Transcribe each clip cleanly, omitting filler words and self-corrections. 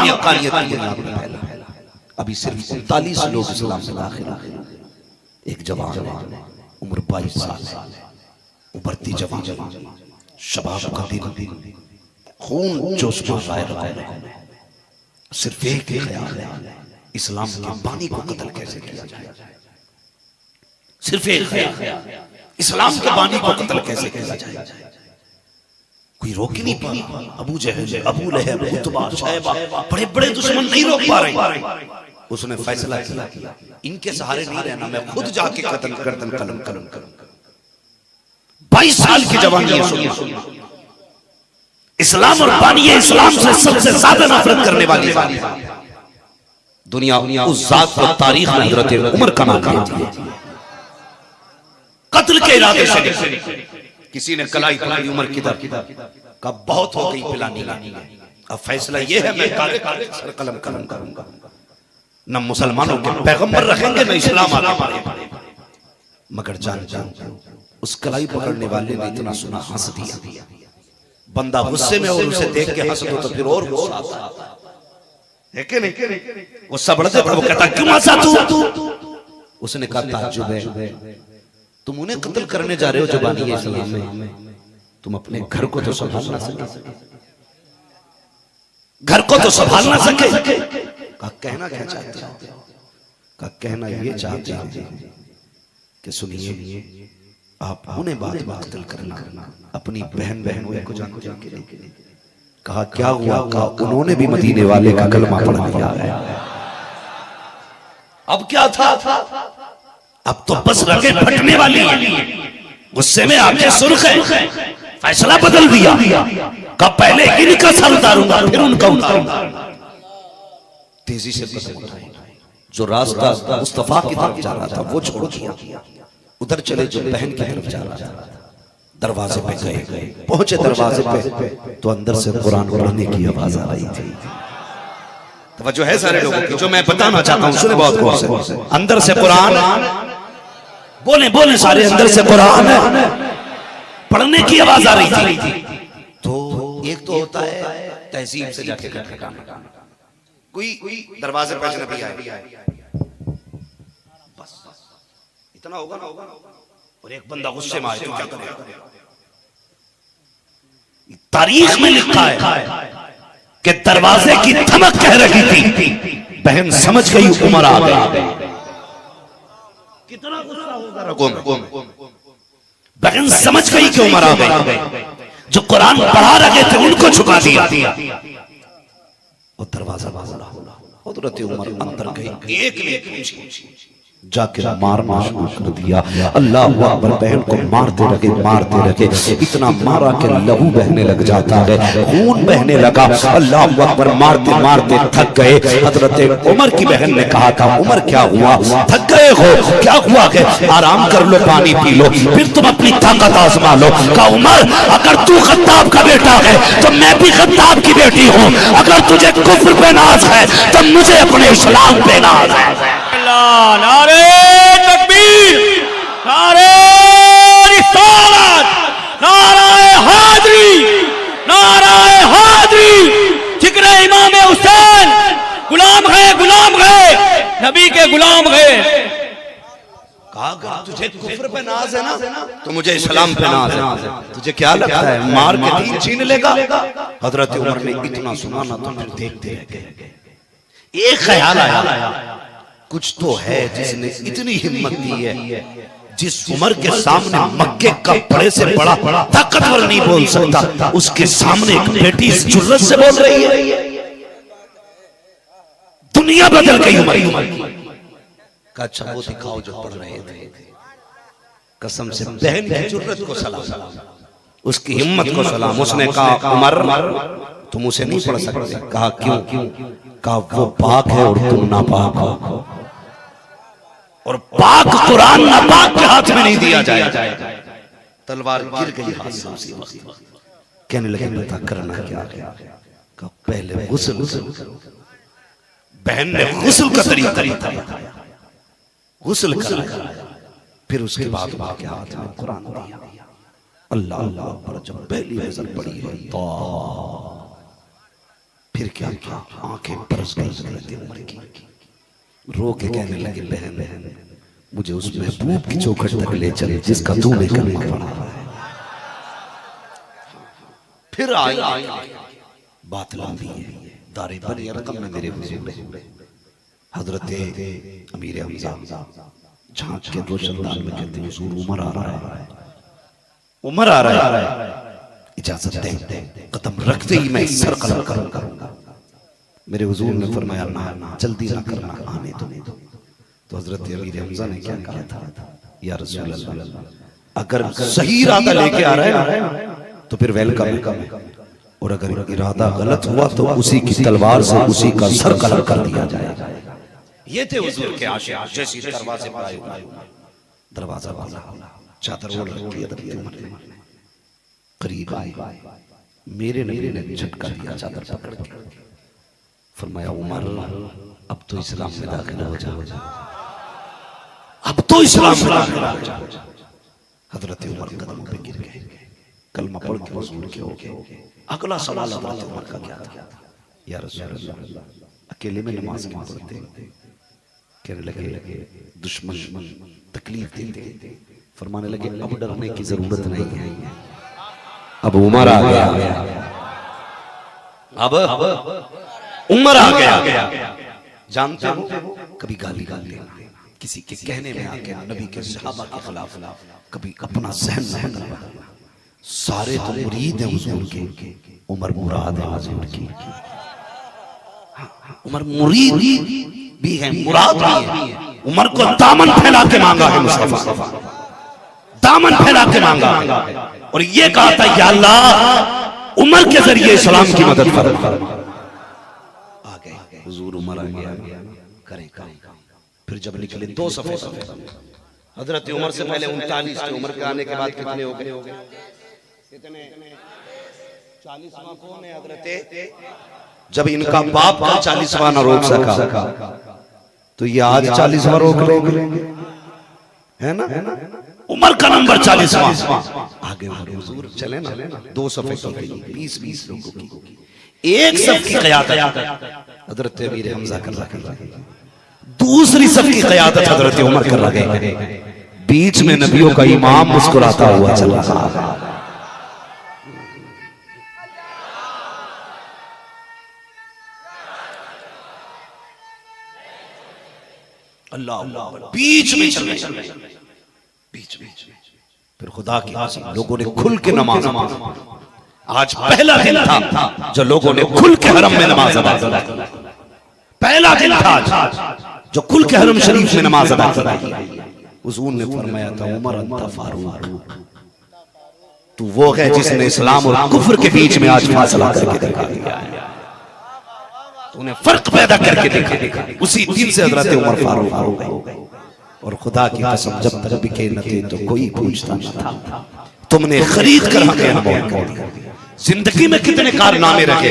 अपनी अकालियत की बुनियाद पर फैला। अभी सिर्फ 39 लोग इस्लाम में दाखिल हुए। एक जवान उम्र 22 साल, उभरती जवान, शबाब का दिन, खून जोश में रहा है। सिर्फ एक ही ख्याल है, इस्लाम के बानी को कत्ल कैसे किया जाए। सिर्फ एक ख्याल, इस्लाम के बानी को कत्ल कैसे किया जाए। कोई रोक ही नहीं पा रहा। अबू जहल, अबू लहब, उतबा, शैबा, बड़े बड़े दुश्मन नहीं रोक पा रहे। उसने फैसला किया, इनके सहारे नहीं रहना, मैं खुद जाके कत्ल गर्दन कलम कलम करूं। 22 साल की जवानी है। इस्लाम और बानी, इस्लाम से सबसे ज्यादा नफरत करने वाली दुनिया उस जात को तारीख में हजरत उमर का नाम देती है। कत्ल के इरादे से किसी ने कलाई पकड़ी, उमर किधर का बहुत हो गई पिलानी। अब फैसला यह है, मैं काले काले सर कलम कलम करूंगा। न मुसलमानों के पैगंबर रखेंगे, न इस्लाम आगे बढ़ेगा। मगर जान उस कलाई पकड़ने वाले ने इतना सुना, हंस दिया। बंदा गुस्से में और उसे देख के हंस दो तो फिर और गुस्सा आता है कि नहीं? गुस्सा बढ़ता है, वो कहता क्यों हंसा तू? उसने कहा ताज्जुब है, तुम उन्हें कत्ल करने जा रहे हो जो बानी है इस्लाम में, तुम अपने घर को तो संभाल ना सके, घर को तो संभाल ना सके। का कहना क्या चाहते हो? का कहना ये चाहते हैं कि सुनिए, आप उन्हें बात कत्ल करना, अपनी बहन बहनों को जानते हैं। कहा क्या हुआ? कहा उन्होंने भी मदीने वाले का कलमा पढ़ लिया है। अब क्या था? अब तो बस रगे फटने वाली है। गुस्से में आके सुर्ख है, फैसला बदल दिया। कब पहले इनका सर उतारूंगा, फिर उनका उतारूंगा। तेजी से जो रास्ता मुस्तफा की तरफ जा रहा था वो छोड़ दिया, उधर चले जो बहन की तरफ जा रहा था। दरवाजे पे गए, पहुंचे दरवाजे पे तो अंदर से कुरान पढ़ने की आवाज आ रही थी। तवज्जो है सारे लोगों की, जो मैं बताना चाहता हूं सुने बहुत गौर से। अंदर से कुरान, बोले बोले सारे, अंदर से कुरान पढ़ने की आवाज आ रही थी। तो एक तो होता है तहसीब से जाके खटखटाना, कोई दरवाजे पे अजनबी आए, बस इतना होगा ना। और एक बंदा गुस्से में आए तो क्या करेगा? तारीख में लिखा है कि दरवाजे की धमक कह रही थी, बहन समझ गई उमर आ गई। कितना गुस्सा होगा रगों में। बहन समझ गई कि उमर आ गई। जो कुरान पढ़ा रहे थे उनको झुका दिया और दरवाजा खोला। हज़रत उमर अंदर गई, एक ने पूछी, जाके मारना शुरू कर दिया। अल्लाह अकबर, बहन को मारते रहे, इतना मारा कि लहू बहने लग जाता है, खून बहने लगा। अल्लाह अकबर, मारते मारते थक गए। हजरत उमर की बहन ने कहा था, उमर क्या हुआ? थक गए हो? क्या हुआ? कि आराम कर लो, पानी पी लो, फिर तुम अपनी ताकत आजमा लो। कहा उमर, अगर तू खत्ताब का बेटा है तो मैं भी खत्ताब की बेटी हूँ। अगर तुझे कुफ्र पे नाज है तो मुझे अपने इस्लाम पे नाज है। नारे तकबीर, नारे रिसालत, नाराए हादरी, नाराए हादरी। जिक्र इमाम हुसैन, गुलाम गए, गुलाम गए, नबी के गुलाम गए। कहा तुझे कुफ्र पे नाज है ना, तो मुझे इस्लाम पे नाज है। तुझे क्या लगता है मार के दीन छीन लेगा? हजरत उमर ने इतना सुना ना तो फिर देखते रह गए। एक ख्याल आया, कुछ तो है जिसने इतनी हिम्मत दी है, जिस उमर के सामने मक्के का बड़े से बड़ा ताकतवर नहीं बोल सकता, उसके सामने एक बेटी इस जुर्रत से बोल रही है। दुनिया बदल गई उमर की। अच्छा वो दिखाओ जो पढ़ रहे थे। कसम से बहन की जुर्रत को सलाम, उसकी हिम्मत को सलाम। उसने कहा उमर तुम उसे नहीं पढ़ सकते। कहा क्यों? कहा वो पाक है और तुम नापाक हो, और पाक कुरान नापाक के हाथ में नहीं दिया जाएगा। तलवार गिर गई हाथ से उसी वक्त। कहने लगे बता करना क्या है? कहा पहले गुस्ल करो। बहन ने गुस्ल का तरीका बताया, गुस्ल कराया, फिर उसके बाद के हाथ में कुरान दिया। अल्लाह अल्लाह पर जब पहली नजर पड़ी है तो फिर क्या किया, आंखें बरस गई उमर की, रो के कहने लगे बहन बहन मुझे उस महबूब की चौखट तक ले चले जिसका तूने कलमा पढ़ा है। फिर आई बात लंबी है, दारे बनी रकम में मेरे हुजूर हजरत अमीर हमजा झांक के रोशनदान में कहते हैं हुजूर उमर आ रहा है, उमर आ रहा है, इजाजत दे। कदम रखते ही मैं सर कलम करूंगा। मेरे हुजूर ने फरमाया ना जल्दी ना करना, आने दो। तो हजरत अमीर हमजा ने क्या कहा था, या रसूल अल्लाह अगर सही इरादा लेके आ रहा है ना तो फिर वेलकम है, और अगर इरादा गलत हुआ तो उसी की तलवार से उसी का सर कलम कर दिया जाएगा। ये थे हुजूर के आशिक। जैसे दरवाजे पर आए, दरवाजा खोला, चादर ओढ़ रखी है, करीब आए, मेरे नबी ने झटका दिया चादर पकड़ के, फरमाया उमर अब तो इस्लाम में दाखिल हो जाओ, अब तो इस्लाम में दाखिल हो जाओ। हजरत उमर कदमों पे गिर गए, कलमा पढ़ के हुजूर के हो गए। अगला सवाल हजरत उमर का क्या था, या रसूल अल्लाह अकेले में नमाज क्यों पढ़ते? कहने लगे दुश्मन तकलीफ देते। फरमाने लगे अब डरने की जरूरत नहीं है, अब उमर आ गया, अब उमर आ गया। जानते हो कभी गाली किसी के कहने में आके नबी के सहाबा के खिलाफ कभी अपना सहन नहीं करना। सारे तो मुरीद हैं हुजूर के, उमर मुराद है हुजूर की। उमर मुरीद भी है, मुराद भी है। उमर को दामन फैला के मांगा है मुस्तफा, दामन फैला के मांगा है, और ये कहा था या अल्लाह उमर के जरिए इस्लाम की मदद कर। आ गए हुजूर, उमर आ गया, करें। फिर जब निकले 2 सफे, हजरत उमर से पहले 39 थे, उमर के आने के बाद कितने हो गए? कितने? 40वां कौन है हजरत? जब इनका बाप का 40वां ना रोक सका तो ये आज 40वां रोक लेंगे, है ना? उमर का नंबर 40वां। आगे हुजूर चले ना, 2 सफे की 20-20 लोगों की, एक सफ की क़यादत हजरत अमीर हमजा कर रहा है, दूसरी सफ की क़यादत हजरत उमर कर रहा है, बीच में नबियों का इमाम मुस्कुराता हुआ चल रहा है। अल्लाह बीच में चल रहे, बीच में। फिर खुदा की कसम लोगों ने खुल के नमाज, आज पहला दिन था जो लोगों ने खुल के हरम में नमाज अदा की, पहला दिन था जो खुल के हरम शरीफ में नमाज अदा की। हुजूर ने फरमाया था उमर अंता फारूक, तू वो है जिसने इस्लाम और कुफ्र के बीच में आज फासला करके दिखा दिया है, तूने फर्क पैदा करके दिखा। उसी दिन से हजरत उमर फारूक हो गए। और खुदा की कसम जब तक बिके न थे तो कोई पूछता न था, तुमने खरीद कर हमें अनमोल कर दिया। जिंदगी में कितने कारनामे रखे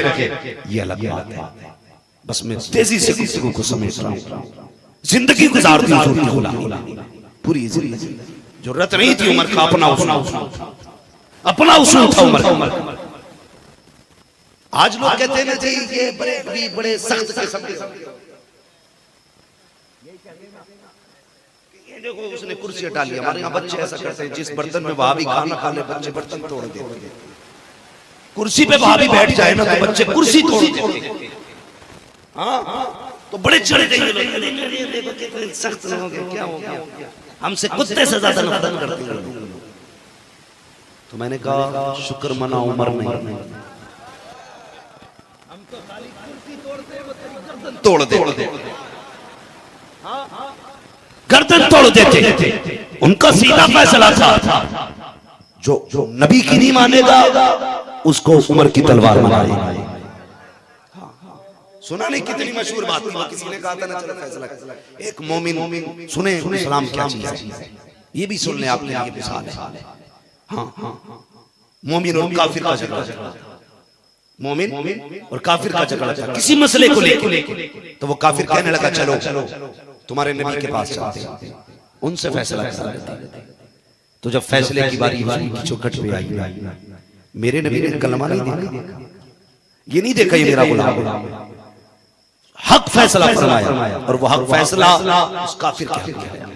ये अलग बात है, बस मैं तेजी से गुफ्तगू को समेट रहा हूं। जिंदगी गुजारती हूं, पूरी जिंदगी जरूरत नहीं थी उमर का अपना उसूल था उमर। आज लोग कहते हैं ना जी ये बड़े सख्त किस्म के, ये देखो उसने कुर्सी हटा ली। हमारे यहाँ बच्चे ऐसा करते हैं, जिस बर्तन में भाभी खाना खा ले बच्चे बर्तन तोड़ देते हैं। कुर्सी पे भाभी बैठ जाए ना तो बच्चे कुर्सी तोड़ देते हैं। हाँ तो बड़े चढ़े गए लोग, सख्त लोग क्या हो गया, हमसे कुत्ते से ज्यादा नफरत करते हैं। तो मैंने कहा शुक्र मना उमर नहीं, तोड़ दे, गर्दन तोड़ देते। उनका सीधा फैसला था जो नबी की नहीं मानेगा उसको उमर की तलवार मारेगा। सुना नहीं कितनी मशहूर बात थी, किसी ने कहा था ना चलो फैसला कर। एक मोमिन सुने इस्लाम क्या चीज है, ये भी सुन ले आपने, ये मिसाल है। हाँ मोमिन और काफिर का झगड़ा, मोमिन और काफिर का झगड़ा था किसी मसले को लेकर। तो वो काफिर कहने लगा चलो तुम्हारे नबी के पास चलते हैं, उनसे फैसला करते। तो जब फैसले की बारी चौखट पे आई, मेरे नबी ने कलमा नहीं देखा, ये नहीं देखा ये मेरा गुलाम, हक फैसला फरमाया और वो हक फैसला उस काफिर के हक में है।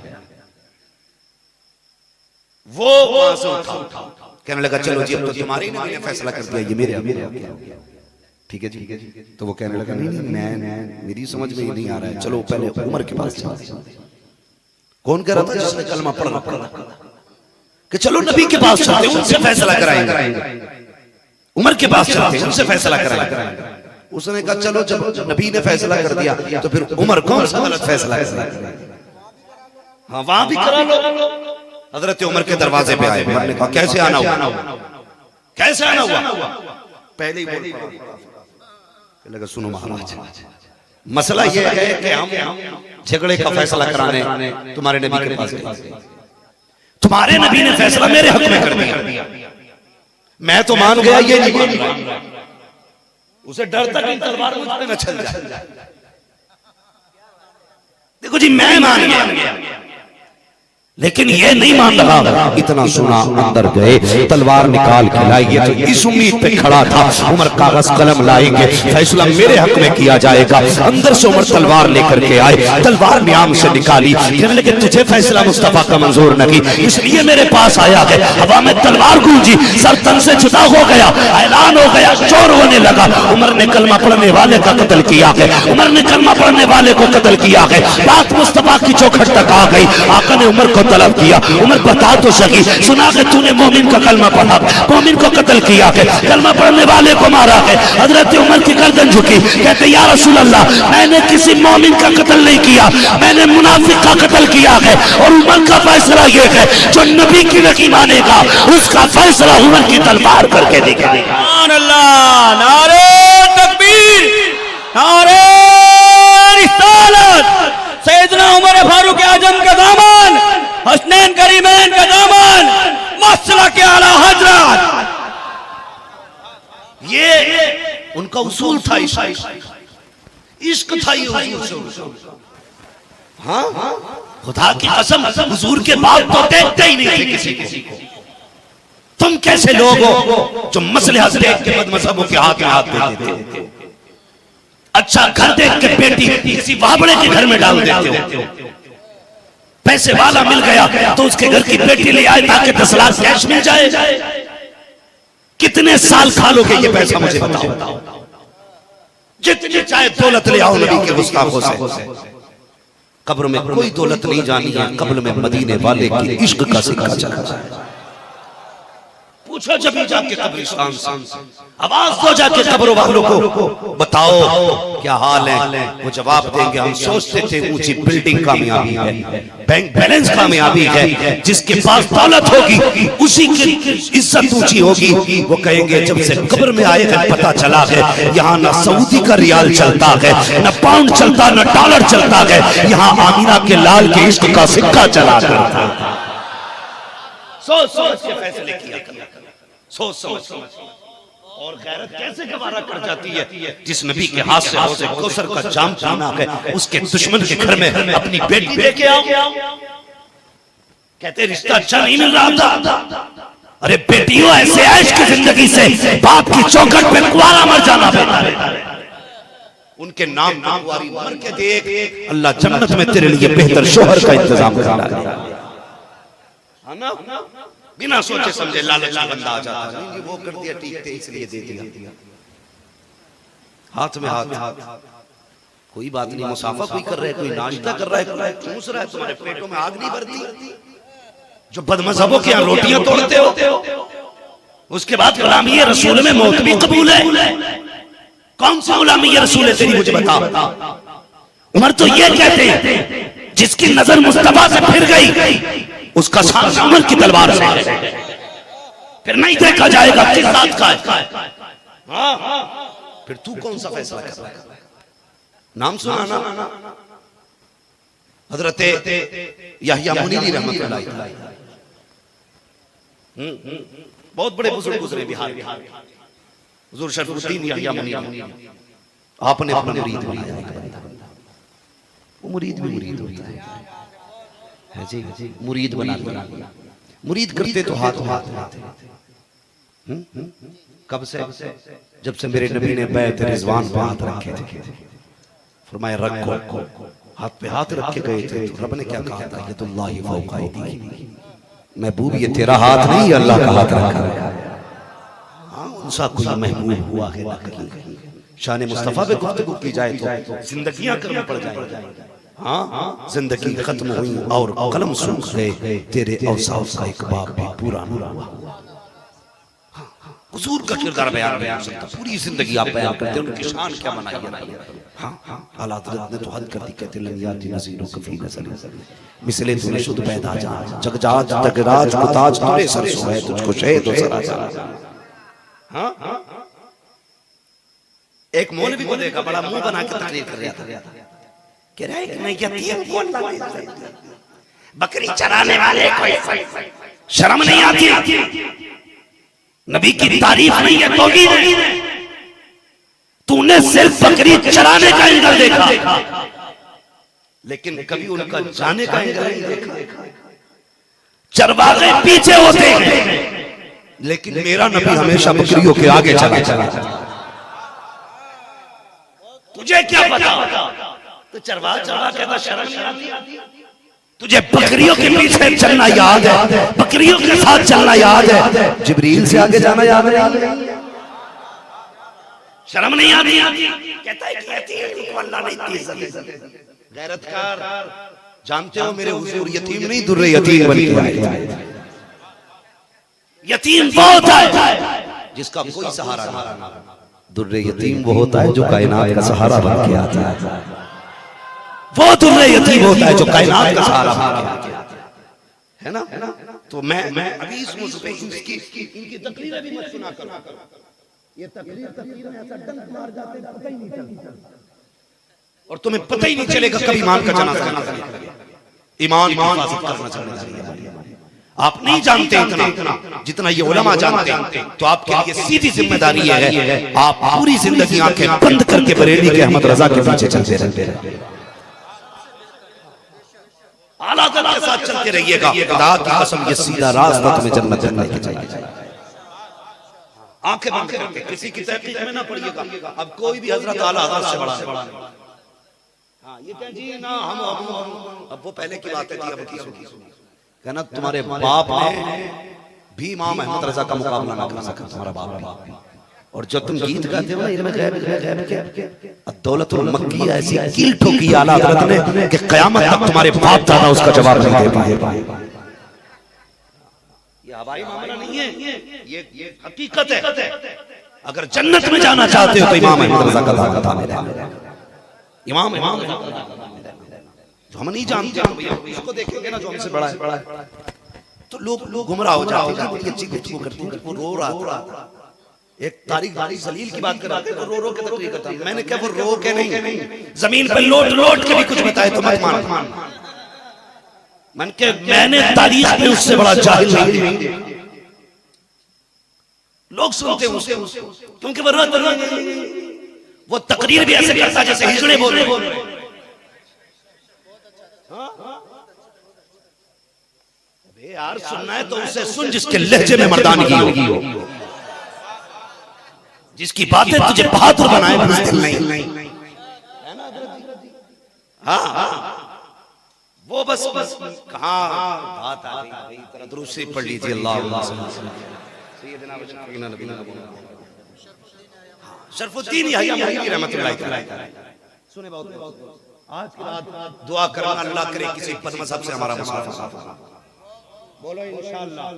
वो वहां से उठा, कहने लगा चलो जी अब तो तुम्हारे नबी ने फैसला कर दिया, ये मेरे ठीक है जी। तो वो कहने लगा नहीं मैं मेरी समझ में ही नहीं आ रहा है, चलो पहले उमर के पास चलते। कौन कह रहा था जिसने कलमा पढ़ा कि चलो नबी के पास चलते उनसे फैसला कराएंगे, उमर के पास चलते उनसे फैसला कराएंगे। उसने कहा चलो जब नबी ने फैसला कर दिया तो फिर उमर कौन सा गलत फैसला करेगा, हाँ वहां भी करा लो। हजरत उमर के दरवाजे पे आए, उमर ने कहा कैसे आना हुआ, कैसे आना हुआ, पहले ही लगा सुनो महाराज मसला यह है कि हम झगड़े का फैसला कराने तुम्हारे नबी के पास गए, तुम्हारे नबी ने फैसला मेरे हक में कर दिया, मैं तो मान गया ये नहीं मान रहा, उसे डर था कि तलवार मुझ पे न चल जाए। देखो जी मैं मान गया लेकिन ये नहीं मान रहा, इतना सुना अंदर गए, तलवार निकाल के लाएंगे तो इस उम्मीद पे खड़ा था उमर कागज कलम लाएंगे, फैसला मेरे हक में किया जाएगा। अंदर से उमर तलवार लेकर के आए, तलवार नियाम से निकाली, कहने लगे तुझे फैसला मुस्तफा का मंजूर नहीं इसलिए मेरे पास आया है। हवा में तलवार गूंजी, सर तन से जुदा हो गया, ऐलान हो गया, चोर होने लगा। उमर ने कलमा पढ़ने वाले का कत्ल किया है, उमर ने कलमा पढ़ने वाले को कत्ल किया है। बात मुस्तफा की चौखट तक आ गई, आका ने उमर को तलब किया, उमर बता तो सकी, सुना कि तूने मोमिन का कलमा पढ़ा, मोमिन को कत्ल किया है, कलमा पढ़ने वाले को मारा है। हजरत उमर की गर्दन झुकी, कहते या रसूल अल्लाह मैंने किसी मोमिन का कत्ल नहीं किया, मैंने मुनाफिक का कत्ल किया है। और उमर का फैसला यह है जो नबी की नहीं मानेगा उसका फैसला उमर की तलवार करके दिखाएगा। अल्लाह नारे तकबीर, नारे रिसालत, सैयदना उमर फारूक आजम का दामन, हसनैन करीमैन का दामन, मसला के आला हजरत, ये उनका उसूल था, इश्क था ये उसूल। हाँ खुदा की कसम हुजूर के बाप तो देखते ही नहीं थे किसी को। तुम कैसे लोग हो जो मसले देख के बदमज़हबों के हाथ में हाथ दे देते हो। अच्छा घर देख के बेटी किसी बाबड़े के घर में डाल देते हो। पैसे वाला मिल गया तो उसके घर की बेटी ले आए ताकि 10 लाख कैश मिल जाए। कितने साल खा लोगे ये पैसा मुझे बताओ। जितनी चाहे दौलत ले आओ नबी के गुस्ताखों से, कब्र में कोई दौलत नहीं जानी है, कब्र में मदीने वाले के इश्क का सिक्का चला जाए। पूछो जब जाके कब्रिस्तान से, आवाज दो जाके कब्र वालों को, बताओ क्या हाल है। वो जवाब देंगे हम सोचते थे ऊंची बिल्डिंग कामयाबी है, बैंक बैलेंस कामयाबी है, जिसके पास दौलत होगी उसी की इज्जत ऊंची होगी। वो कहेंगे जब से कब्र में आए हैं पता चला है यहाँ न सऊदी का रियाल चलता है, न पाउंड चलता, न डॉलर चलता है, यहाँ आमीना के लाल के इश्क का सिक्का चला करता है। सोच सोच के फैसले किया करना, सोच समझ। और गैरत कैसे गवारा कर जाती है जिस नबी के हाथ से हौज़े कौसर का जाम पीना है, उसके दुश्मन के घर में अपनी बेटी लेके आओ। कहते रिश्ता अच्छा नहीं मिल रहा था। अरे बेटियों ऐसे ऐश की जिंदगी से बाप की चौखट पे कुआरा मर जाना बेहतर है। उनके नाम नामवारी मर के देख, अल्लाह जन्नत में तेरे लिए बेहतर शोहर का इंतजाम कर रहा है। बिना सोचे समझे लालच का बंदा आ जाता है, वो कर दिया ठीक थे इसलिए दे दिया। हाथ में हाथ, कोई बात नहीं, मुसाफा कोई कर रहा है, कोई नाश्ता कर रहा है, कोई चूस रहा है, तुम्हारे पेटों में आग नहीं भरती। जो बदमज़हबों के यहाँ रोटियां तोड़ते हो, उसके बाद गुलामी रसूल में मौत भी कबूल है। कौन सा गुलामी रसूल है तेरी, मुझे बता। उमर तो ये कहते हैं जिसकी नजर मुस्तफा से फिर गई उसका सामना उमर की तलवार से फिर नहीं देखा जाएगा किस बात का है। फिर तू कौन सा फैसला कर रहा है? नाम सुना ना हजरत यहया मुनीरी रहमतुल्लाह अलैह, बहुत बड़े बुजुर्ग गुजरे बिहार में। हुजूर शरफुद्दीन यहया मुनीरी आपने अपना मुरीद बनाया। वो मुरीद भी मुरीद होता है जी, मुरीद बना लिया। मुरीद करते तो हाथ हाथ, कब से? जब से मेरे नबी ने बैत रिजवान पे हाथ रखे थे, फरमाया रखो, हाथ पे हाथ रख के गए थे। तो रब ने क्या कहा था? यदुल्लाहि फौका अयदीहिम, महबूब ये तेरा हाथ नहीं, अल्लाह का हाथ रखा है। हाँ, उनसा कोई महबूब हुआ है ना कहीं। शान मुस्तफा पे गुफ्तगू की जाए तो जिंदगियां करनी पड़ जाएंगी। हाँ, जिंदगी खत्म हुई और कलम सूख गए, तेरे औसाफ का एक बाब भी पूरा न हुआ। हुजूर का किरदार बयान नहीं हो सकता, पूरी जिंदगी आप बयान करते हैं, उनकी शान क्या बनाई है। हाँ, आला हज़रत ने तो हद कर दी, कहते लन याती नज़ीरो कफ़ी नज़र मिसले तूने शुद्ध पैदा जान, जगजाज तगराज को ताज तूने सर सोए, तुझको शहीद हो सरा। हाँ, एक मौलवी को देखा, बड़ा मुंह बना के तकरीर कर रहा था, कह रहा है कि मैं यतीम को बकरी चराने वाले को शर्म नहीं आती? नबी की तारीफ नहीं है तौहीद है। तूने सिर्फ बकरी चराने का एंगल देखा, लेकिन कभी उनका जाने का एंगल नहीं देखा। चरवाहे पीछे होते हैं, लेकिन मेरा नबी हमेशा बकरियों के आगे चला। तुझे क्या पता? तो चरवा कहता शर्म नहीं आती? तुझे बकरियों के पीछे चलना याद है, बकरियों के साथ चलना याद है, जिब्रील से आगे जाना याद है। शर्म नहीं आती? कहता है कि यतीम को अल्लाह ने इतनी इज्जत दी। गैरतकार, जानते हो मेरे हुजूर यतीम नहीं, दुर्रे यतीम बन के आए। यतीम वो होता है जिसका कोई सहारा नहीं। दुर्रे यतीम वो होता है जो कायनात का सहारा बन के आता है। वो दुर्रे यतीम होता है जो कायनात का सहारा बन के आता है ना। तो मैं अभी इस मौजू पे इनकी तकरीरें भी मत सुना करो। ये तकरीर में ऐसा डंक मार जाते हैं, पता ही नहीं चलता, और तुम्हें पता ही नहीं चलेगा कभी ईमान का जनाजा, ईमान की हिफाजत करना चाहिए। आप नहीं जानते इतना जितना ये उलमा जानते हैं। तो आपके लिए सीधी जिम्मेदारी है, आप पूरी जिंदगी आंखें बंद करके बरेली के अहमद रजा के पीछे चलते रहते आला हज़रत के साथ चलते रहिएगा। खुदा की कसम, ये सीधा रास्ता तुम्हें जन्नत लेके जाएगा। आंखें बंद करके किसी की तहकीक में ना पड़िएगा। अब कोई भी हजरत आला हज़रत से बड़ा हाँ, ये कह जी ना हम अब वो पहले की बात है, अब की कहना तुम्हारे बाप ने भी इमाम अहमद रजा का मुकाबला ना कर सका, तुम्हारा बाप भी। और जब तुम गीत गाते हो ना, इल्म गैब के दौलतुल मक्की ऐसी कील ठोकी आला हज़रत ने कि क़यामत तक तुम्हारे बाप दादा उसका जवाब नहीं दे पाए। ये हवाई मामला नहीं है, ये हकीकत है। अगर जन्नत में जाना चाहते हो तो इमाम अहमद रजा का दादा था। इमाम जो हम नहीं जानते, उसको देखेंगे ना जो हमसे बड़ा है, तो लोग गुमराह हो जाते हैं। अच्छी गुफ्तगू करते हैं, वो रो रहा। एक तारीख जलील की बात कर रहा था, वो रो के तकरीर करता। मैंने क्या वो रो के नहीं, जमीन पर लोट के भी कुछ बताए तो मत मान। मैंने तारीख में उससे बड़ा जाहिल नहीं। लोग सुनते उसे क्योंकि वो तकरीर भी ऐसे करता जैसे हिजड़े बोल रहे। यार सुनना है तो उसे सुन जिसके लहजे में मर्दानगी हो, जिसकी बातें तुझे बहादुर बनाए, बुज़दिल नहीं। हाँ, वो बस कहाँ बात आ गई, तरह दुरूद से पढ़ लीजिए। अल्लाह शरफुद्दीन यहया महकी रहमतुल्लाह अलैह। सुने बहुत आज की रात दुआ करना, अल्लाह करे किसी मज़हब से हमारा मसला। बोलो इंशाअल्लाह।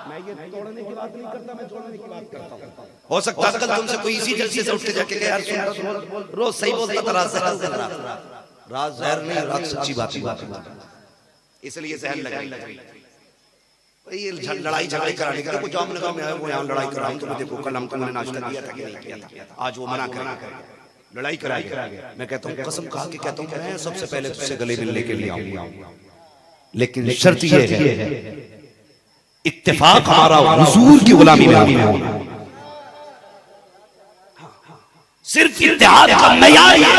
मैं ये तोड़ने की बात नहीं करता, मैं जोड़ने की बात करता हूं। हो सकता है कल तुमसे कोई इसी जलसे से उठ के जाके यार सुन, रोज सही बोलता था, रात जहर नहीं, रात सच्ची बात, इसलिए जहर लगाई। ये लड़ाई झगड़े कराने के लिए जाम लगा, मैं वो यहाँ लड़ाई करा हूं। तुम्हें देखो कल हमको नाश्ता दिया था कि नहीं किया था, आज वो मना कर लड़ाई कराई। मैं कहता हूँ कसम खा के कहता हूँ मैं सबसे पहले तुझसे गले मिलने के लिए आऊंगा, लेकिन शर्त ये है इत्तेफाक हमारा हुजूर की गुलामी में होना। सिर्फ इत्तेहाद का मयार है।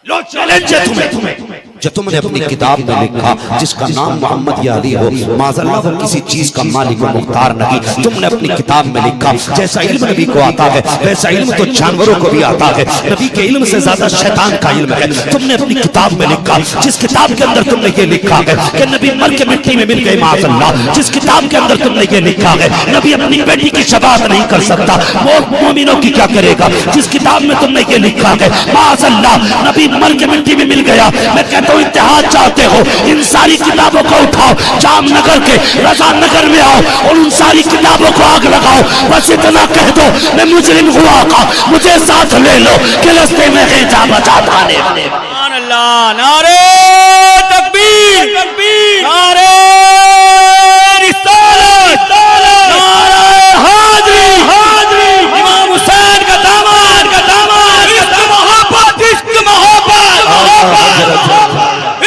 लो चैलेंज है तुम्हें जो तुमने अपनी किताब में लिखा जिसका नाम मोहम्मद या अली हो, माज़अल्लाह वो किसी चीज का मालिक व मुख्तार नहीं। तुमने अपनी किताब में लिखा जैसा इल्म नबी को आता है वैसा इल्म तो जानवरों को भी आता है, नबी के इल्म से ज्यादा शैतान का इल्म है। तुमने अपनी किताब में लिखा, जिस किताब के अंदर तुमने ये लिखा है कि नबी मर के मिट्टी में मिल गए माज़अल्लाह, जिस किताब के अंदर तुमने ये लिखा है नबी अपनी बेटी की शफाअत नहीं कर सकता, वो मोमिनों की क्या करेगा। जिस किताब में तुमने ये लिखा है माज़अल्लाह नबी मर के मिट्टी में मिल गया, मैं कहता हूं इत्तेहाद चाहते हो इन सारी किताबों को उठाओ, जामनगर के रजा नगर में आओ और उन सारी किताबों को आग लगाओ। बस इतना कह दो मैं मुजरिम हुआ का, मुझे साथ ले लो कि रास्ते में जा बचा थाने। सुभान अल्लाह, नारे तकबीर, नारे रिसालत, नारे हाज़री, इमाम हुसैन का दामन, इश्क मोहब्बत, इश्क मोहब्बत,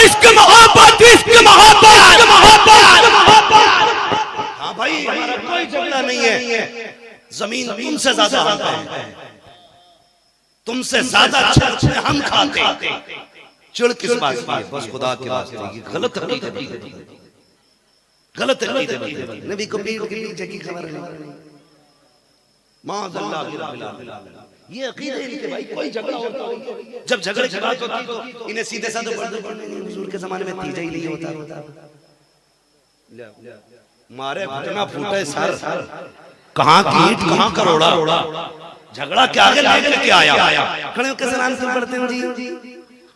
इश्क मोहब्बत, इश्क मोहब्बत, हाँ भाई हमारा कोई झगड़ा नहीं है, जमीन तुमसे ज्यादा है, तुमसे ज्यादा अच्छे हम खाते, चिड़ किस बात की है, बस खुदा के वास्ते गलत अकीदत, गलत अकीदत, नबी को पीठ के नीचे की खबर नहीं, माज़अल्लाह की रब्बिल आलमीन, ये अकीदे इनके भाई। कोई झगड़ा होता है जब झगड़े की बात होती तो इन्हें सीधे साधे हुजूर के जमाने में तीजा ही नहीं होता, मारे घुटना फूटे सर, कहां की ईंट कहां करोड़ा, झगड़ा के आगे लेकर के आया, खड़े होकर सलाम क्यों पढ़ते हो जी,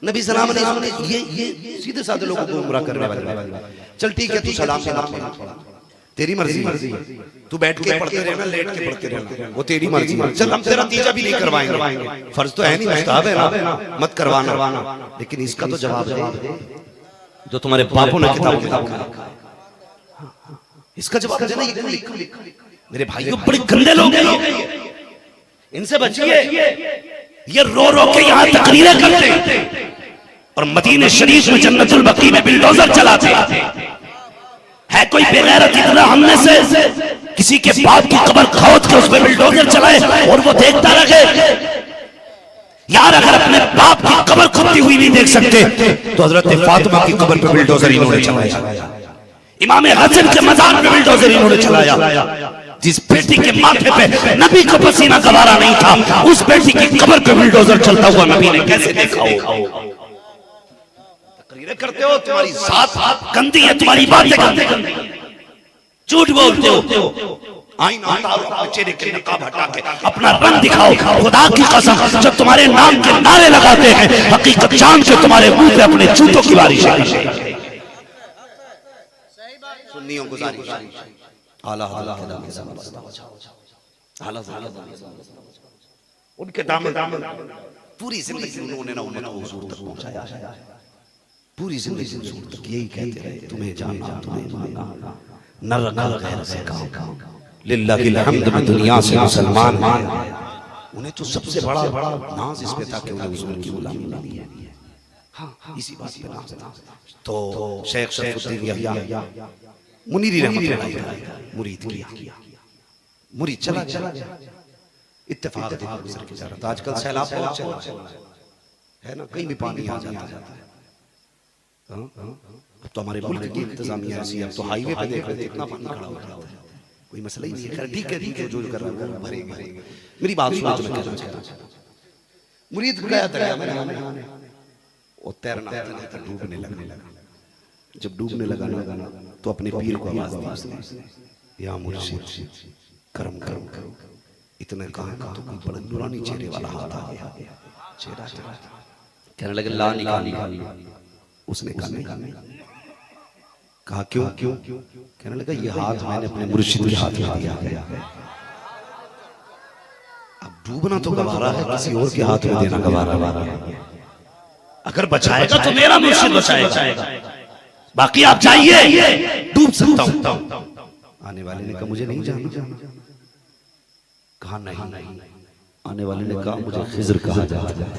नबी सलाम नहीं सुने, ये सीधे साधे लोगों को गुमराह करने वाले। चल ठीक है तू सलाम से पढ़, तेरी मर्जी, तू बैठ के पढ़ते रहना, लेट के पढ़ते रहना, वो तेरी मर्जी। चल हम तेरा तीजा भी नहीं करवाएंगे, फर्ज तो है नहीं, मुस्ताहब है ना, मत करवाना, लेकिन इसका तो जवाब दे जो तुम्हारे बापों ने किताब में, इसका जवाब देना। ये मेरे भाइयों बड़े गंदे लोग हैं, इनसे बचिए। ये रो रो के यहाँ तकरीरें करते और मदीने शरीफ में जन्नतुल बकी में बिल्डोजर चलाते है। कोई बेगैरत इतना हमने से किसी के बाप की कब्र खोद के उसमें बिल्डोजर चलाए और वो देखता रहे। यार अगर अपने बाप की कब्र खुदती हुई नहीं देख सकते तो हजरत फातिमा की कब्र पे बिल्डोजर इन्होंने चलाया, इमाम हसन के मज़ार पे बिल्डोजर इन्होंने चलाया। जिस बेटी के माथे पे नबी को पसीना गवारा नहीं था, उस बेटी की कब्र पे बिल्डोजर चलता हुआ नबी ने कैसे देखा हो। तकरीरें करते हो, तुम्हारी साथ गंदी है, तुम्हारी बातें गंदी, झूठ बोलते हो। आईना उतारो, अपने चेहरे के नकाब हटा के अपना रंग दिखाओ। खुदा की कसम जब तुम्हारे नाम के नारे लगाते हैं हकीकत जान के तुम्हारे मुंह पे अपने जूतों की बारिश है। सुन्नियों गुजारिश, आला उनके दामन पूरी जिंदगी उन्होंने ना हुजूर तक पहुंचाया, पूरी जिंदगी हुजूर तक यही कहते रहे तुम्हें जाना, तुम्हें मानना, न रखा गैर से काम, लिल्लाहिल हम्द में दुनिया से मुसलमान। उन्हें तो सबसे बड़ा नाज इस पे था कि उन्हें हुजूर की गुलामी मिली है। हाँ इसी बात पे नाज था। तो शेख शरफुद्दीन यहिया मुनीरी रहमतुल्लाह मुरीद किया, मुरीद चला इत्तेफाक देखो गुजर के जा रहा था। आजकल सैलाब बहुत है ना, कहीं भी पानी आ जाता है। अब तो हमारे मुल्क की इंतजामिया ऐसी है, अब तो हाईवे पे देख रहे थे इतना पानी खड़ा होता है, कोई मसला ही नहीं है। ठीक है जो कर रहा है वो भरेंगे। मेरी बात सुनो, मैं कहना चाहता हूं, मुरीद गया दरिया में, वो तैरना था, डूबने लगा। जब डूबने लगा ना तो अपने पीर को आवाज दी, या मुर्शिद करम करो। इतने कहा तो कोई बड़ा नूरानी चेहरे वाला हाथ आ गया, चेहरा कहने लगे ला निकाल। उसने कहा क्यों? कहने लगा ये हाथ मैंने अपने मुर्शिद के हाथ में दिया है। अब डूबना तो गवारा है, किसी और के हाथ में देना गवारा है। अगर बचाएगा तो मेरा मुर्शिद बचाएगा, बाकी आप जाइए, डूब सकता हूं। आने वाले ने कहा मुझे नहीं जाना। कहा नहीं। आने वाले ने कहा मुझे खिज़र कहा जाता है।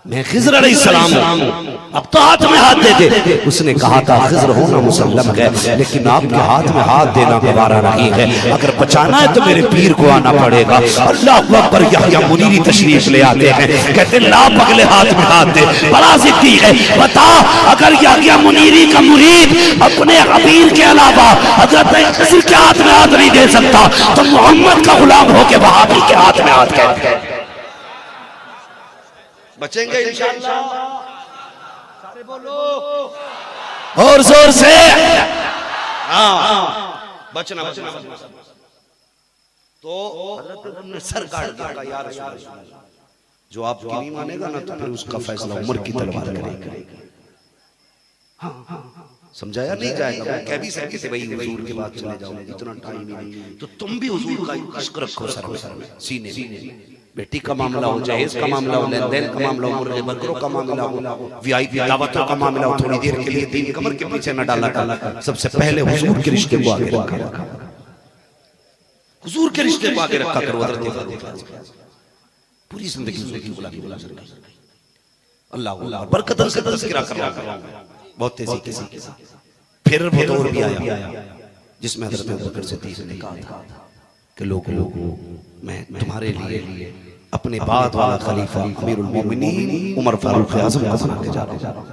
मैं खिज़र अलैहिस्सलाम हूं, अब तो हाथ में हाथ दे दे। उसने कहा था खिज़र होना मुसल्लम है, लेकिन आपके हाथ में हाथ देना गवारा नहीं है, अगर बचाना है तो मेरे पीर को आना पड़ेगा। अल्लाह अकबर। यहया मुनीरी तशरीफ ले आते हैं, कहते ला पगले हाथ में हाथ दे, बड़ा जिद्दी है। बता अगर यहया मुनीरी का मुरीद अपने अमीर के अलावा हजरत खिज़र के हाथ में हाथ नहीं दे सकता तो मोहम्मद का गुलाम होके वहाबी के हाथ में हाथ दे। बचेंगे इंशाअल्लाह। सारे बोलो और जोर से। हाँ बचना बचना। तो हज़रत ने सर काट दिया, या रसूल अल्लाह, जो आपकी नहीं मानेगा ना तो फिर उसका फैसला उमर की तलवार करेगा। समझाया नहीं जाएगा। वो कह भी सकते थे भाई हुजूर के बाद चले जाओ, इतना टाइम ही नहीं, तो तुम भी हुजूर का इश्क रखो सर में, सीने में। बेटी का मामला हो, जहेज का मामला हो, लेन देन का मामला हो, मुर्गे बकरों का मामला हो, वीआईपी दावतों का मामला हो, थोड़ी देर के लिए दीन कमर के पीछे न डाला कर। सबसे पहले हुजूर के रिश्ते को आगे रखा, हुजूर के रिश्ते को आगे रखा करो। पूरी जिंदगी की गुलामी गुलाम अल्लाह बरकत से तज़किरा कर रहा हूं बहुत तेजी के साथ। फिर वो दौर भी आया जिसमें हज़रत अबू बकर सिद्दीक़ ने कहा था कि लोगों मैं तुम्हारे लिए अपने बाद वाला खलीफा अमीरुल मोमिनीन उमर फारूक आज़म को बना के जा रहा हूं।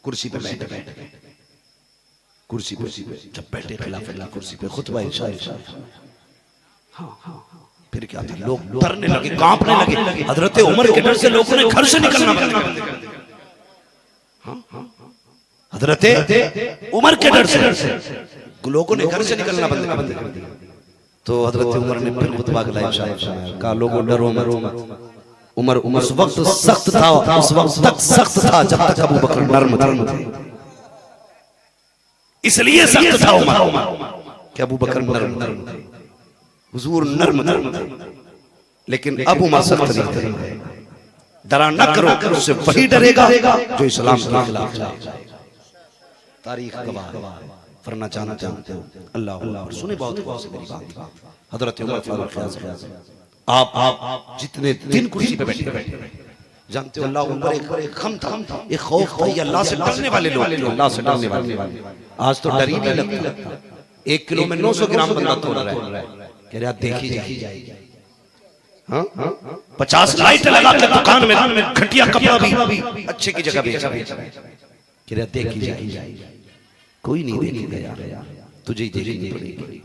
कुर्सी पे बैठे, कुर्सी पे जब बैठे खिलाफत की कुर्सी पे खुतबा इरशाद। फिर क्या था, लोग डरने लगे, कांपने लगे। हज़रत उमर के डर से लोगों ने घर से निकलना बंद कर दिया। हज़रत उमर के डर से लोगों ने घर से निकलना बंद कर दिया। तो हज़रत उमर ने फिर खुतबा कहा लोगों डरो मत। उमर उस वक्त सख्त था, उस वक्त तक सख्त था जब तक अबू बकर नर्म थे। इसलिए सख्त था उमर कि अबू बकर नर्म थे, हुजूर नर्म थे। लेकिन अब उमर सख्त नहीं थे। डरा न करो, उससे वही डरेगा जो इस्लाम के खिलाफ जाए। तारीख गवाह फरना चाहते हो। अल्लाह सुने बहुत गौर से मेरी बात। हज़रत उमर फारूक आज़म आप जितने दिन कुर्सी पे बैठे जानते हो, अल्लाह उमर एक खम था, एक खौफ था, ये अल्लाह से डरने वाले लोग, अल्लाह से डरने वाले। आज तो डर ही नहीं लगता। 1 किलो में 900 ग्राम बंदा तोड़ रहा है, कह रहा देखी जाएगी। हाँ 50 लाइट लगा के दुकान में घटिया कपड़ा भी अच्छे की जगह बेचा, कह रहा देखी जाएगी। कोई नहीं देखेगा यार, तुझे ही देखनी पड़ेगी।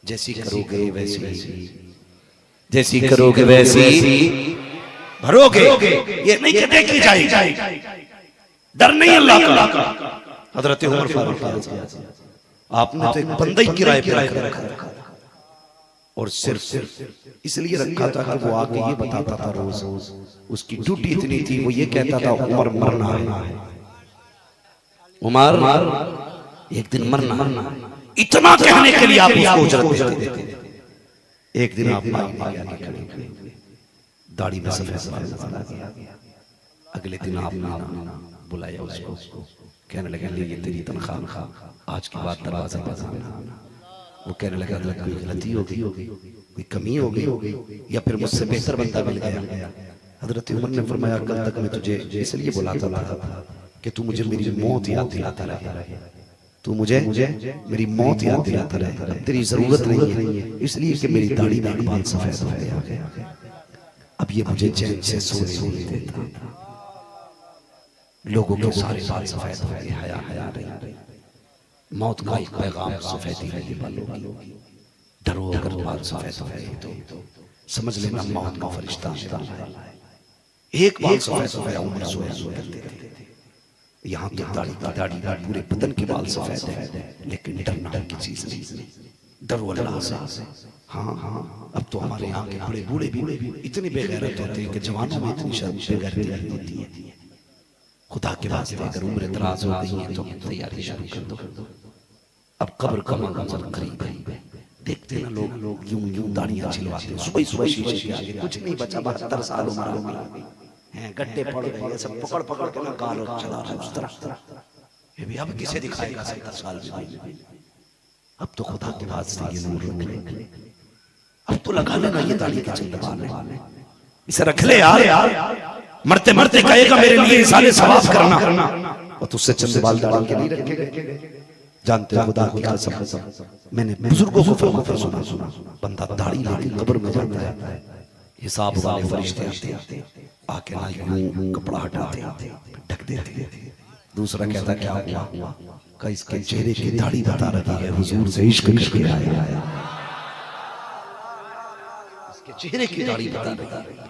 जैसी करोगे वैसी भरोगे। ये नहीं कि देखी जाएगी, डर नहीं अल्लाह का। हज़रत उमर फारूक आपने तो एक बंदा ही किराए पे रखा और सिर्फ इसलिए रखा था कि वो आके ये बताता था रोज, उसकी ड्यूटी इतनी थी, वो ये कहता था उमर मरना है, उमर एक दिन मरना। इतना कहने के लिए आप उसको उजरत देते थे। एक दिन आप दाढ़ी में सफेद, अगले दिन आपने बुलाया उसको, कहने लगे ये तेरी तनख्वाह, आज के बाद दरवाजा बजाना। वो कहने लगा कोई गलती हो गई, कोई कमी हो गई, या फिर मुझसे बेहतर बंदा मिल गया। हज़रत उमर ने फरमाया कल तक मैं तुझे इसलिए बुलाता था कि तू मुझे मेरी मौत याद दिलाता रहे, तू मुझे मेरी मौत याद दिलाता रहे। तेरी जरूरत नहीं है इसलिए कि मेरी दाढ़ी में एक बाल सफेद हो गया, अब ये मुझे चैन से सोने नहीं देता। लोगों के सारे बाल सफेद हो गए, हया रही। मौत का एक पैगाम सफेदी है ये बालों की। डरो अगर बाल सफेद हो गए तो समझ लेना मौत का फरिश्ता है। एक बाल सफेद हो गया, उमर सोया करते थे। यहाँ तो दाढ़ी पूरे बदन के बाल सफेद है, लेकिन डरना की चीज नहीं, डरो अल्लाह से। हाँ अब तो हमारे यहाँ के बड़े बूढ़े भी इतने बेगैरत होते हैं कि जवानों में इतनी बेगैरती नहीं होती है। खुदा के वास्ते अगर उम्र दराज हो गई है तो तैयारी शुरू कर दो। अब कब्र का मंजर करीब है, देखते ना लोग यूं दाढ़ियां छिलवाते, सुबह शीशे के आगे कुछ नहीं बचा, 72 साल उम्र हैं, गड्ढे पड़ गए, सब पकड़ के ना गाल चला रहा है उस तरह। ये भी अब किसे दिखाएगा 70 साल में? अब तो खुदा के वास्ते ये नूर रख ले, अब तो लगा लेना ये दाढ़ी के चंद बाल है। इसे रख ले यार, मरते मरते कहेगा मेरे लिए सारे सवाब करना, और तुझसे चंद बाल दाढ़ी के लिए रखेगा। जानते हो खुदा की कसम, मैंने बुजुर्गों को फरमाते सुना, बंदा दाढ़ी लेके कब्र में जाता है, हिसाब वाले फरिश्ते आते आके ना यूं कपड़ा हटाते ढक देते। दूसरा कहता क्या हुआ, का इसके चेहरे की दाढ़ी बता रही है हुजूर से इश्क करके आया, इसके चेहरे की दाढ़ी बता रही है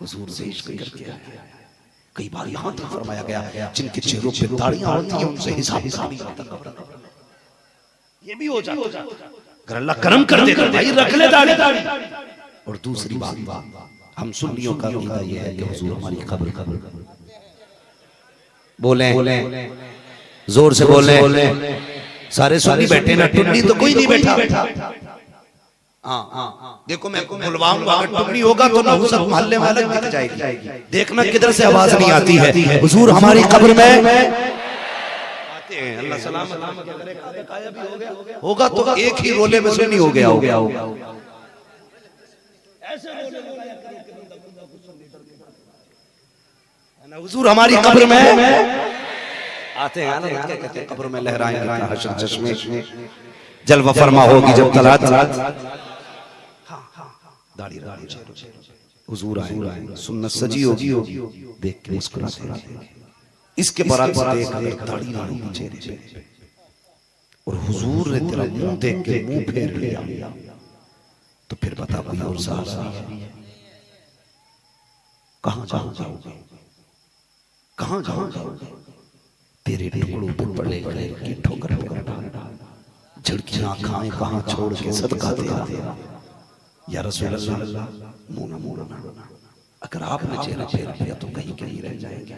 हुजूर से इश्क करके आया। कई बार यहाँ तक फरमाया गया जिनके चेहरों पे दाढ़ियां होती हैं उनसे हिसाब नहीं होता, ये भी हो जाता अगर अल्लाह करम कर दे भाई रख ले दाढ़ी। और दूसरी बात हम सुन्नियों का अकीदा ये है कि हुजूर हमारी कब्र बोले जोर से बोले, सारे सुन्नी बैठे ना, टुन्नी तो कोई नहीं बैठा। हाँ देखो मैं बुलवाऊंगा, अगर टुन्नी होगा तो नहुसत मोहल्ले में अलग दिख जाएगी, देखना किधर से आवाज नहीं आती है। हुजूर हमारी कब्र में आते हैं, अल्लाह सलामत होगा तो एक ही रोले में सुन्नी हो गया होगा। हुजूर हमारी कब्र में आते हैं, कहते हैं कब्र में लहराएंगे हश्र चश्मे, जलवा फरमा होगी जब तलात दाढ़ी हुजूर आए, सुन्नत सजी होगी, देख के मुस्कुराते हैं। इसके बराबर देख अगर दाढ़ी ना होगी चेहरे पे और हुजूर ने तेरा मुंह देख के मुंह फेर लिया तो फिर बता कोई और सहारा कहां जाओगे, कहां जाओगे? तेरे टुकड़ों पर पड़े की ठोकर झड़कियां खाएं कहां छोड़ के सदका तेरा या रसूल अल्लाह मोना अगर आपने चेहरा फेर लिया तो कहीं कहीं रह जाएंगे।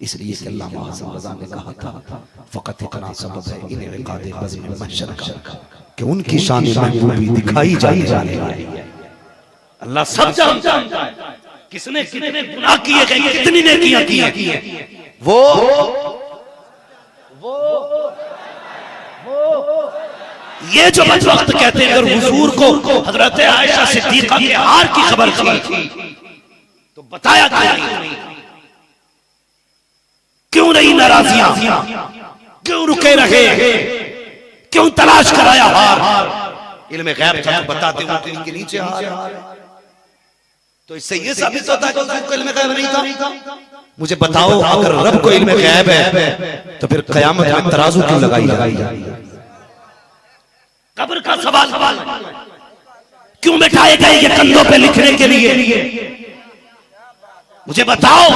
इसलिए कि अल्लाह रज़ा ने कहा था फकत इतना सबब है इन्हें रिकादे बज़्म महशर का कि उनकी शान महबूबी दिखाई जाने वाली है। अल्लाह सब जानता है किसने कितने गुनाह किए गए, कितनी नेकियां की हैं। वो ये जो वक्त कहते हैं अगर हुजूर को हजरत आयशा सिद्दीका के हार की खबर थी तो बताया क्यों नहीं नाराजियां, क्यों रुके रहे, क्यों तलाश कराया हार? इल्मे गैब था बताते हुए इनके नीचे हार, तो इससे ये साबित होता है कि हुजूर को इल्मे गैब नहीं था। मुझे बताओ अगर रब को इल्मे गैब है तो फिर कयामत में तराजू क्यों लगाई जाएगी? कब्र का सवाल क्यों बैठाए गए ये कंधों पे लिखने के लिए? मुझे बताओ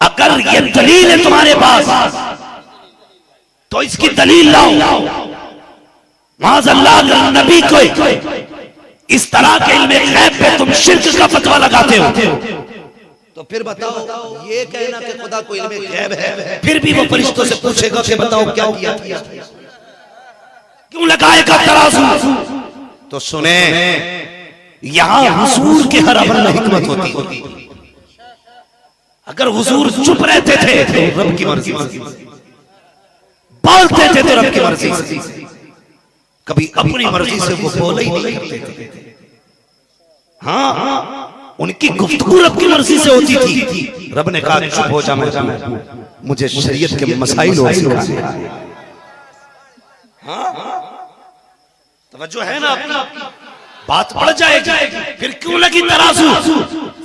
अगर ये दलील है तुम्हारे पास तो इसकी दलील लाओ। माज़अल्लाह नबी को इस तरह के इल्मे गैब पे तुम शिर्क का फतवा लगाते हो तो फिर बताओ ये कहना कि खुदा को इल्मे गैब है, फिर भी वो फरिश्तों से पूछेगा कि बताओ क्या किया, क्यों लगाएगा तराजू? तो सुने यहां हुजूर के हर अमल में हिकमत होती। अगर हुजूर चुप रहते थे तो रब की मर्जी, बोलते थे तो रब की मर्जी, कभी अपनी मर्जी से वो बोल ही नहीं करते थे। हाँ उनकी गुफ्तगू रब की मर्जी से होती थी। रब ने कहा चुप हो जा, मुझे शरीयत के मसाइल और सिखाने। हाँ तवज्जो है ना अपनी बात बढ़ जाएगी, फिर क्यों लगी तराजू?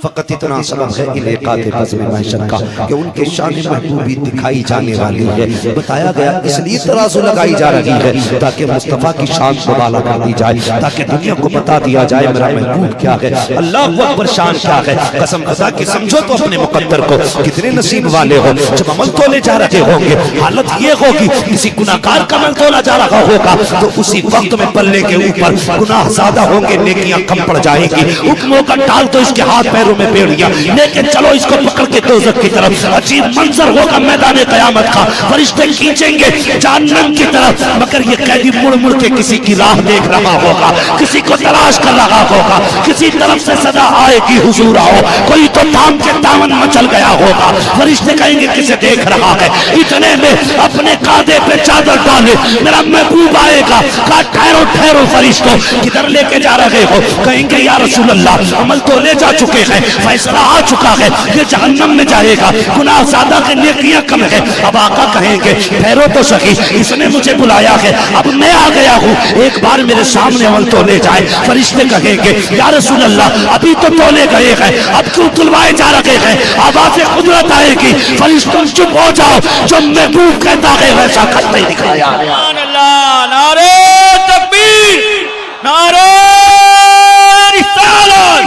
फकत इतना सबब है इलेकाते बज़्म महशर का कि उनके शान महबूबी दिखाई जाने वाली है। बताया गया इसलिए तराजू लगाई जा रही है ताकि मुस्तफा की शान को बाला कर दी जाए, ताकि दुनिया को बता दिया जाए मेरा महबूब क्या है, अल्लाह अकबर शान क्या है। कसम खुदा की समझो तो अपने मुकद्दर को, कितने नसीब वाले हो जब अमल तोले जा रहे होंगे, हालत ये होगी किसी गुनाहगार का अमल तोला जा रहा होगा तो उसी वक्त में पल्ले के ऊपर गुनाह ज्यादा होंगे, नेकियां कम पड़ जाएंगी। हुक्मों का टाल तो इसके हाथ पैरों पैरों में बेड़ियां, लेकिन चलो इसको पकड़ के दोज़ख की तरफ। अजीब मंजर होगा मैदान क़यामत का, फरिश्ते खींचेंगे जहन्नम की तरफ, मगर ये कैदी मुड़ मुड़ के किसी की राह देख रहा होगा, किसी को तलाश कर रहा होगा, किसी तरफ से सदा आएगी हुजूर आओ, कोई तो थाम के दामन मचल गया होगा। फरिश्ते कहेंगे किसे देख रहा है, इतने में अपने कांधे पे चादर डाले मेरा महबूब आएगा। कहा ठहरो ठहरो फरिश्तों, किधर लेके जा रहे हो? कहेंगे या रसूल अल्लाह, अमल तो ले जा चुके हैं, फैसला आ चुका है, ये जहन्नम में जाएगा, गुनाह ज़्यादा के नेकियां कम है। अब आका कहेंगे ठहरो तो सही, इसने मुझे बुलाया है, अब मैं आ गया हूँ, एक बार मेरे सामने अमल तो ले जाए। फरिश्ते कहेंगे या रसूल अल्लाह, अभी तो तोले गए हैं, अब क्यों तुलवाए जा रहे हैं? आवाज़ कुदरत आएगी, फरिश्तों चुप हो जाओ, जो महबूब कहता है वैसा करते ही दिखाया। नारे तकबीर, नारे रिसालत,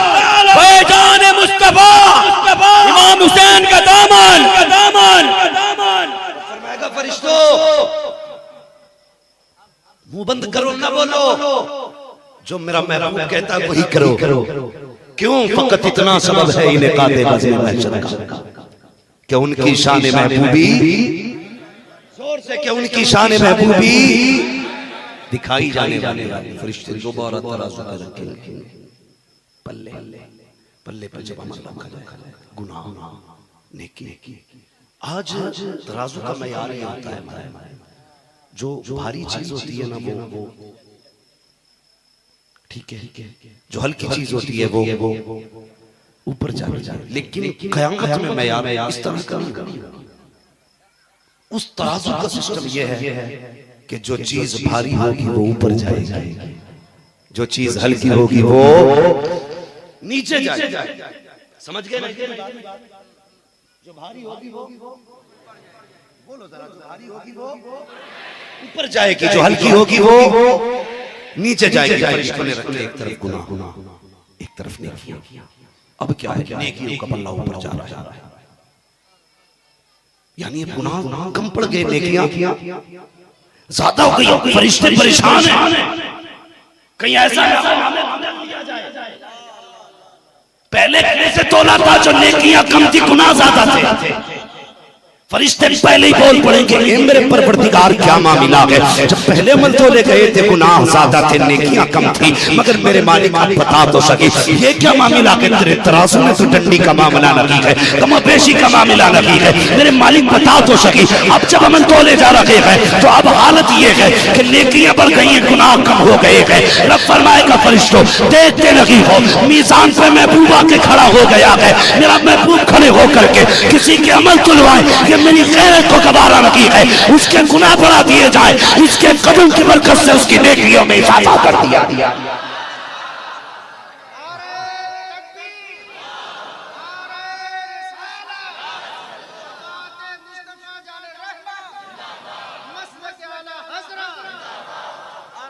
फैजान मुस्तफा, इमाम हुसैन का दामन, फरमाएगा फरिश्तों मुंह बंद करो, ना बोलो, जो मेरा महबूब कहता है वही करो। क्यों? फकत इतना सबब है इन्हें काते बाज़े महशर का, कि उनकी शान महबूबी, जोर से कि उनकी शान महबूबी दिखाई जाने वाले फरिश्ते दोबारा तराजू पे रखेंगे, पल्ले पल्ले पर जब अमल रखा जाए, गुनाह नेकी। आज तराजू का मयार ये होता है, जो भारी चीज होती है ना वो ठीक है, जो हल्की चीज होती है वो ऊपर जाती है, लेकिन क़यामत में मयार इस तरह का नहीं। उस तराजू का सिस्टम ये है कि जो चीज भारी होगी वो ऊपर जाएगी, जो चीज हल्की होगी वो नीचे जाएगी। समझ गए ना? जो भारी होगी वो बोलो जरा, जो भारी होगी वो ऊपर जाएगी, जो हल्की होगी वो नीचे जाएगी। फरिश्तों ने रखे एक तरफ गुनाह, एक तरफ नेकियां। अब क्या है? नेकियों का पल्ला ऊपर जा रहा है, यानी गुनाह कम पड़ गए, नेकियां ज्यादा हो गई। फरिश्ते परेशान हैं, कहीं ऐसा पहले कैसे तोला था जो नेकियां कम थी, गुनाह ज्यादा थे। फरिश्ते पहले ही बोल पड़ेंगे ए मेरे परवरदिगार क्या मामला है, जब पहले अमल तोले गए थे गुनाह ज्यादा थे, नेकियां कम थी, मगर मेरे मालिक आप बता तो सके ये क्या मामला है? तेरे तराजू में तो डंडी का मामला नहीं है, कमोबेशी का मामला नहीं है, मेरे मालिक बता तो सके। अब जब अमल तोले जा रहे हैं तो अब हालत ये है कि नेकियां बढ़ गई हैं, गुनाह कम हो गए हैं। रब फरमाएगा फरिश्तों देखते लगी हो, मीज़ान पे महबूबा के खड़ा हो गया है, मेरा महबूब खड़े होकर के किसी के अमल तुलवाए, मेरी गैरत को गवारा नहीं है, उसके गुनाह बढ़ा दिए जाए, इसके कदम की बरकत से उसकी नेकियों में इजाफा कर दिया।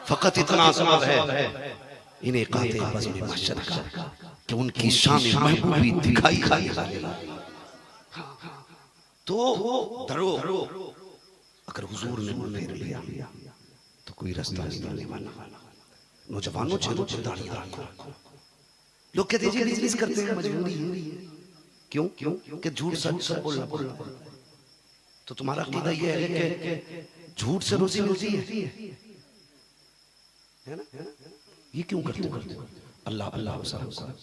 फकत इतना सबब है इन्हें काते बाज़े महशर का, कि उनकी शान महबूबी दिखाई तो धरो। अगर हुजूर ने मुंह फेर लिया तो कोई रास्ता नहीं मिलने वाला। नौजवानों चेहरों पर दाढ़ियां रखो। लोग कहते हैं बिजनेस करते हैं, मजबूरी है। क्यों? कि झूठ सच बोलना। तो तुम्हारा अकीदा ये है कि झूठ से रोजी मिलती है ना? ये क्यों करते हो? अल्लाह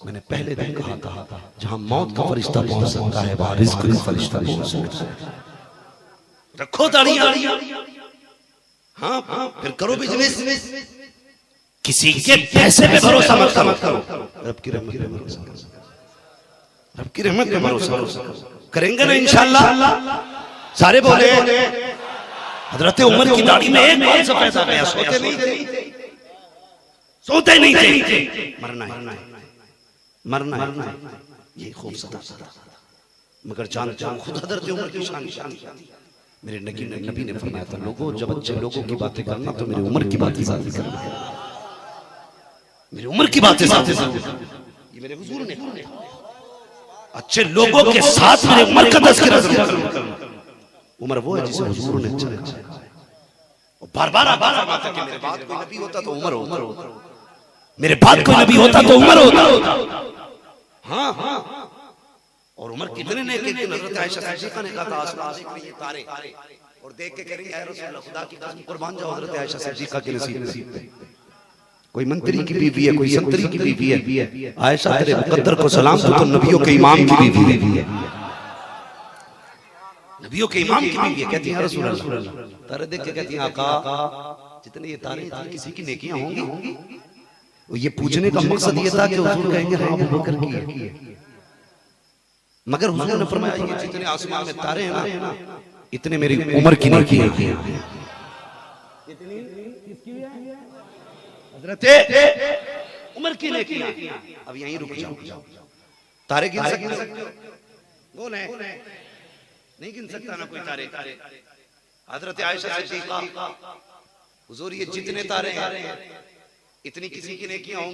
मैंने पहले दिन कहा था, जहां मौत का फरिश्ता पहुंच सकता है वहां रिज़्क़ का फरिश्ता पहुंच सकता है। रखो दाढ़ियां, हाँ, फिर करो बिजनेस। किसी के पैसे पे भरोसा मत करो, रब की रहमत पे भरोसा करो। रब की रहमत पे भरोसा करेंगे ना इंशाअल्लाह। सारे बोले हजरत उमर की दाढ़ी में एक बाल सफेद आ गया, सोते नहीं थे। मरना है ये खूब सदा, मगर जानते हो खुद हजरत उमर की शान। मेरे नबी ने फरमाया था, लोगों जब अच्छे लोगों की बातें करना तो मेरी उम्र की बातें साथ करना, मेरी उम्र की बातें साथ। ये मेरे हुजूर ने अच्छे लोगों के साथ मेरे उम्र का तज़किरा करना। उम्र वो है जिसे हुजूर ने अच्छा बार-बार फरमाता कि मेरे बाद कोई नबी होता तो उमर होता, मेरे बाद कोई नबी होता तो उमर होता। हाँ, उमर कितने नेकी की हजरत आयशा सिद्दीका ने कहा था आसमान देख रही है तारे और देख के कह रही है रसूल अल्लाह खुदा की कसम कुर्बान जाओ हजरत आयशा सिद्दीका के नसीब पे। कोई मंत्री की बीवी है, कोई संतरी की बीवी है, आयशा तेरे मुकद्दर को सलाम तो नबियों के इमाम की बीवी है, नबियों के इमाम की बीवी है। कहती है रसूल अल्लाह, तारे देख के कहती है आका जितने ये तारे इतनी किसी की नेकियां होंगी। ये पूछने का मकसद ये था कि हुजूर कहेंगे हाँ अबू बकर की है, मगर हुजूर ने फरमाया ये जितने आसमान में तारे हैं ना इतने मेरी उम्र की नेकी है। हजरत उम्र की नेकी। अब यहीं रुक जाओ, तारे गिन सकते हो? कौन है? नहीं गिन सकता ना कोई तारे। हजरत आयशा सिद्दीका हुजूर ये जितने तारे हैं इतनी किसी की नेकियां होंगी।